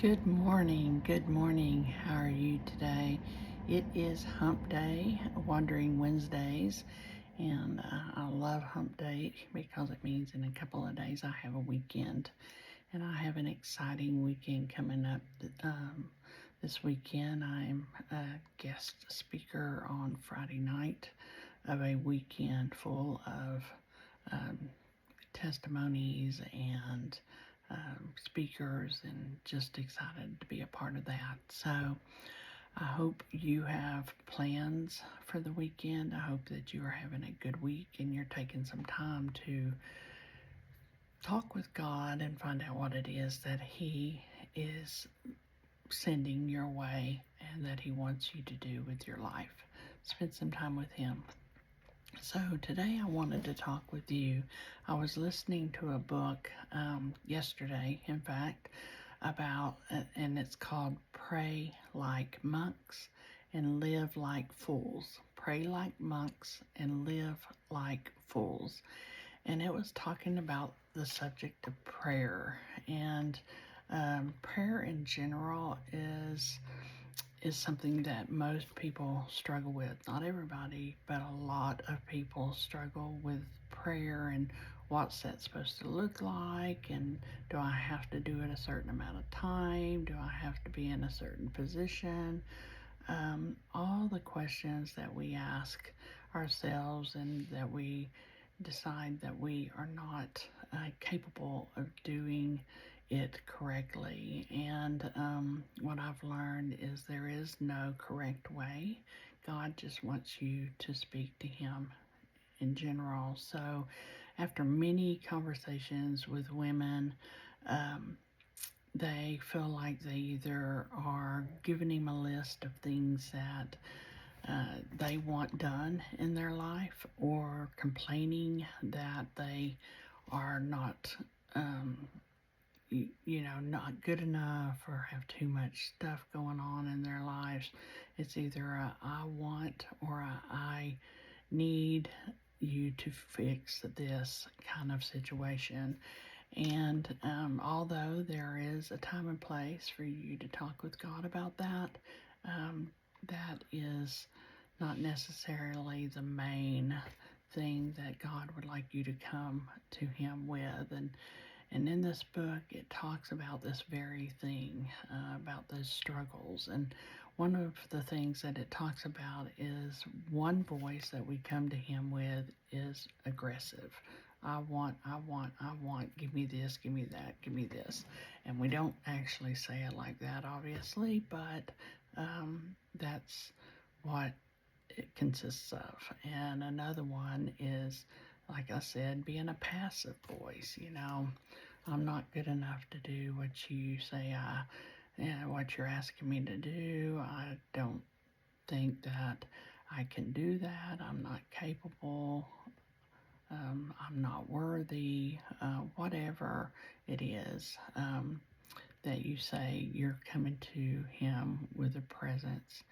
Good morning. Good morning. How are you today? It is Hump Day, Wandering Wednesdays, and I love Hump Day because it means in a couple of days I have a weekend, and I have an exciting weekend coming up. This weekend, I'm a guest speaker on Friday night of a weekend full of um, testimonies and speakers, and just excited to be a part of that. So I hope you have plans for the weekend. I hope that you are having a good week and you're taking some time to talk with God and find out what it is that He is sending your way and that He wants you to do with your life. Spend some time with Him. So today I wanted to talk with you. I was listening to a book yesterday, in fact, about, and it's called Pray Like Monks and Live Like Fools. Pray like monks and live like fools. And it was talking about the subject of prayer. And prayer in general is something that most people struggle with. Not everybody, but a lot of people struggle with prayer and what's that supposed to look like, and do I have to do it a certain amount of time? Do I have to be in a certain position? All the questions that we ask ourselves and that we decide that we are not capable of doing it correctly. And what I've learned is there is no correct way. God just wants you to speak to Him in general. So, after many conversations with women, um, they feel like they either are giving Him a list of things that they want done in their life, or complaining that they are not, not good enough or have too much stuff going on in their lives. It's either a I want or a I need you to fix this kind of situation. And although there is a time and place for you to talk with God about that, um, that is not necessarily the main thing that God would like you to come to Him with. And in this book, it talks about this very thing, about those struggles. And one of the things that it talks about is one voice that we come to Him with is aggressive. I want, I want, I want, give me this, give me that, give me this. And we don't actually say it like that, obviously, but that's what it consists of. And another one is, like I said, being a passive voice. I'm not good enough to do what you say what you're asking me to do. I don't think that I can do that. I'm not capable. I'm not worthy. Whatever it is that you say, you're coming to Him with a presence.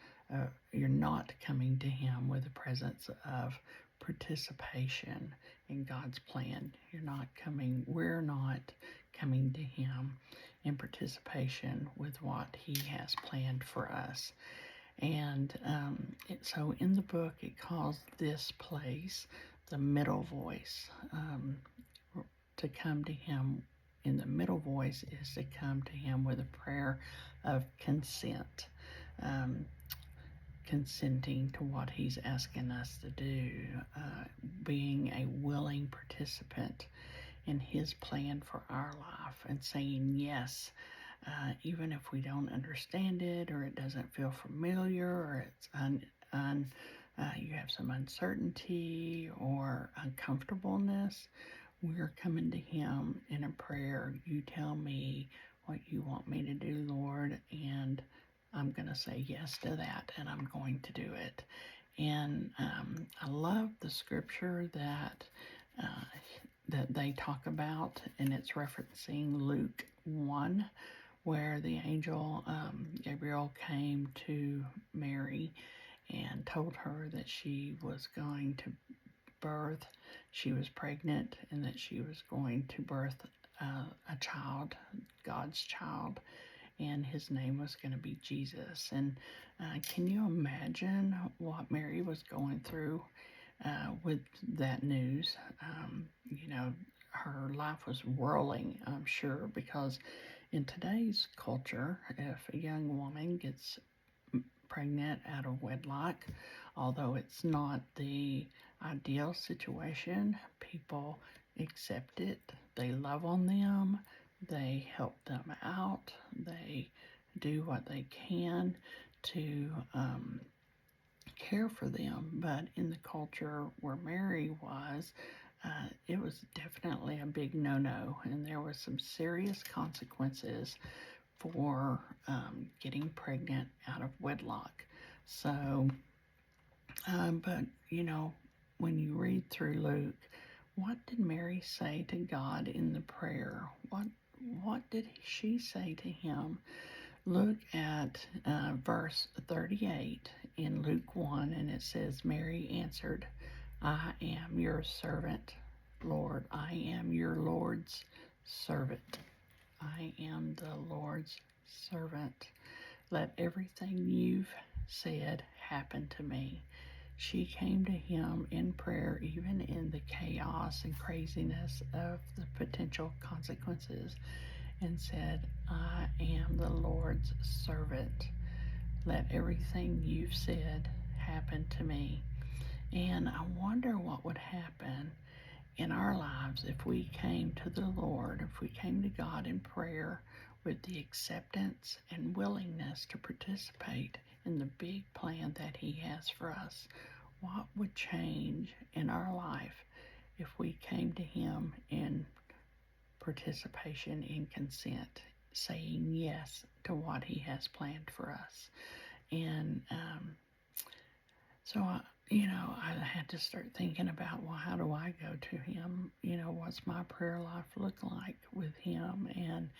You're not coming to Him with a presence of participation in God's plan. We're not coming to Him in participation with what He has planned for us. And so in the book, it calls this place the middle voice. To come to Him in the middle voice is to come to Him with a prayer of consent, um, consenting to what He's asking us to do, being a willing participant in His plan for our life, and saying yes, even if we don't understand it, or it doesn't feel familiar, or it's you have some uncertainty or uncomfortableness. We're coming to Him in a prayer. You tell me what you want me to do, Lord, and I'm going to say yes to that, and I'm going to do it. And I love the scripture uh, that they talk about, and it's referencing Luke 1, where the angel Gabriel came to Mary and told her that she was going to birth, she was pregnant, and that she was going to birth a child, God's child. and his name was going to be Jesus. And can you imagine what Mary was going through with that news? Her life was whirling, I'm sure, because in today's culture, if a young woman gets pregnant out of wedlock, although it's not the ideal situation, people accept it, they love on them, they help them out, they do what they can to care for them. But in the culture where Mary was, it was definitely a big no no, and there was some serious consequences for getting pregnant out of wedlock. So, but when you read through Luke, what did Mary say to God in the prayer? What did she say to him? Look at verse 38 in Luke 1, and it says, Mary answered, I am your servant, Lord. I am your Lord's servant. I am the Lord's servant. Let everything you've said happen to me. She came to him in prayer, even in the chaos and craziness of the potential consequences, and said, I am the Lord's servant. Let everything you've said happen to me. And I wonder what would happen in our lives if we came to the Lord, if we came to God in prayer with the acceptance and willingness to participate in the big plan that He has for us. What would change in our life if we came to Him in participation, in consent, saying yes to what He has planned for us? And so I had to start thinking about, well, how do I go to him? What's my prayer life look like with him? And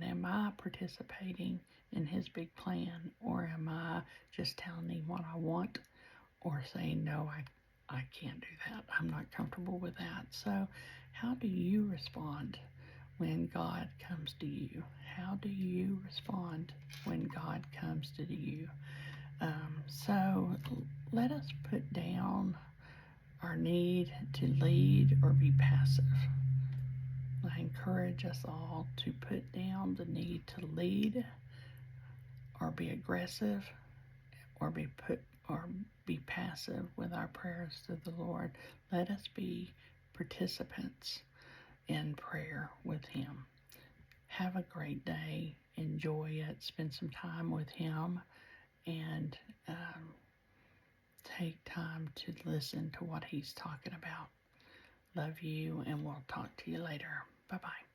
am I participating in his big plan, or am I just telling him what I want, or saying, no, I can't do that. I'm not comfortable with that. So how do you respond when God comes to you? How do you respond when God comes to you? So let us put down our need to lead or be passive. I encourage us all to put down the need to lead or be aggressive or be passive with our prayers to the Lord. Let us be participants in prayer with Him. Have a great day. Enjoy it. Spend some time with Him, and take time to listen to what He's talking about. Love you, and we'll talk to you later. Bye-bye.